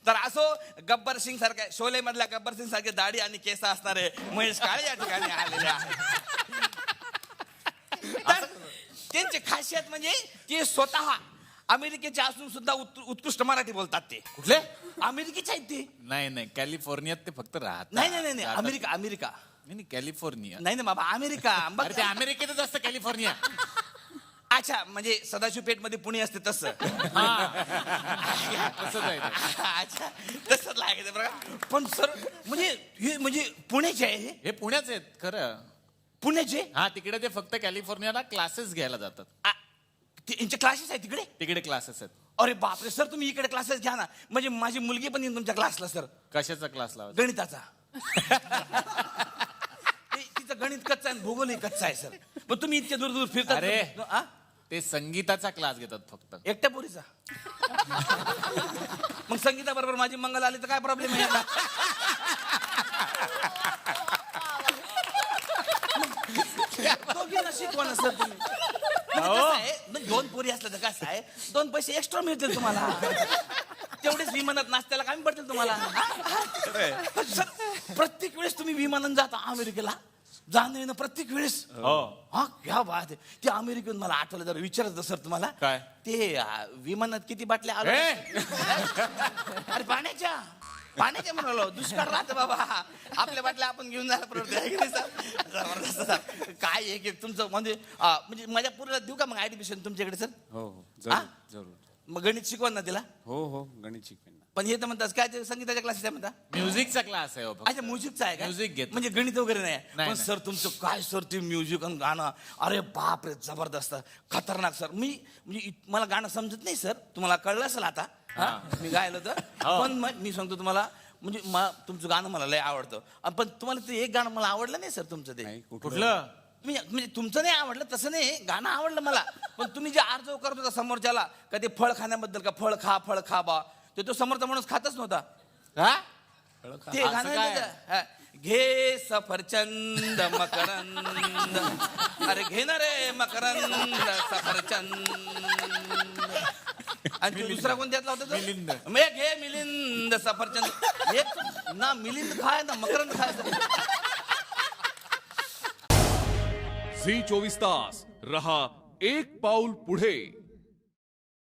तर असो गब्बर सिंग सारख्या शोले मधल्या गब्बर सिंग सारखे दाढी आणि केस असणारे महेश काळे या ठिकाणी आलेले आहेत. तर त्यांची खासियत म्हणजे ते स्वतः अमेरिकेचे असून सुद्धा उत्कृष्ट मराठी बोलतात. ते कुठले? अमेरिकेचे आहेत ते. नाही कॅलिफोर्नियात ते फक्त राहतात. नाही अमेरिका नाही कॅलिफोर्निया. नाही बाबा अमेरिका. अरे ते अमेरिकेतच असतं कॅलिफोर्निया. अच्छा म्हणजे सदाशिव पेठ मध्ये पुणे असते तसं. तसंच आहे ते. अच्छा तसंच लागायचं बरं. पण सर म्हणजे हे म्हणजे पुण्याचे आहे हे पुण्याच आहेत खरं. पुण्याचे. हा तिकडे ते फक्त कॅलिफोर्नियाला क्लासेस घ्यायला जातात. यांचे क्लासेस आहेत तिकडे. तिकडे क्लासेस आहेत. अरे बापरे सर तुम्ही इकडे क्लासेस घ्या ना. म्हणजे माझी मुलगी पण येईल तुमच्या क्लासला सर. कशाचा क्लास लावायचा? गणिताचा. तिचं गणित कच्चा आहे भूगोलही कच्चा आहे सर. पण तुम्ही इतके दूर दूर फिरता. अरे ते संगीताचा क्लास घेतात फक्त. एकट्या पोरीचा. मग संगीता बरोबर माझी मंगल आली तर काय प्रॉब्लेम आहे? दोघींना शिकवा ना सर तुम्ही. दोन पोरी असल्या तर कसं आहे 2 पैसे एक्स्ट्रा मिळतील तुम्हाला. तेवढेच विमानात नाश्त्याला कमी पडतील तुम्हाला. सर प्रत्येक वेळेस तुम्ही विमानात जाता अमेरिकेला जाणं येणं प्रत्येक वेळेस. हा क्या बात आहे. ते अमेरिकेतून मला आठवलं जर विचारायचं सर तुम्हाला. काय ते विमानात किती बाटल्या आल्या? अरे पाण्याच्या म्हणालो. दुष्काळ राहतं बाबा. आपल्या बाटल्या आपण घेऊन जायला परवडते. जबरदस्त सर. काय एक तुमचं म्हणजे माझ्या पुरीला देऊ का मग ऍडमिशन तुमच्याकडे सर? हो जरूर. मग गणित शिकवा ना तिला. हो गणित शिकवेन. पण हे तर म्हणतात काय ते संगीताच्या क्लासेस आहे म्हणता. म्युझिकचा क्लास आहे. अच्छा म्युझिकचा आहे का? म्युझिक घेत म्हणजे गणित वगैरे नाही. पण नाही. सर तुमचं काय सर ते म्युझिक आणि गाणं अरे बाप रे जबरदस्त खतरनाक सर. मी म्हणजे मला गाणं समजत नाही सर. तुम्हाला कळलं असेल आता. मी गायलं तर. पण मी सांगतो तुम्हाला म्हणजे तुमचं गाणं मला लय आवडतं. पण तुम्हाला ते एक गाणं मला आवडलं नाही सर तुमचं ते. कुठलं? म्हणजे तुमचं नाही आवडलं तसं नाही. गाणं आवडलं मला. पण तुम्ही जे अर्ज करत होता समोरच्याला का ते फळ खाण्याबद्दल का फळ खा बा ते तो समोरचा माणूस खातच नव्हता. ते गाणं घे सफरचंद मकरंद अरे घे ना रे मकरंद सफरचंद. आणि तो दुसरा कोण त्यातला होता? मिलिंद. घे मिलिंद सफरचंद. एक ना मिलिंद खाय ना मकरंद खायचं. झी 24 तास रहा एक पाऊल पुढे.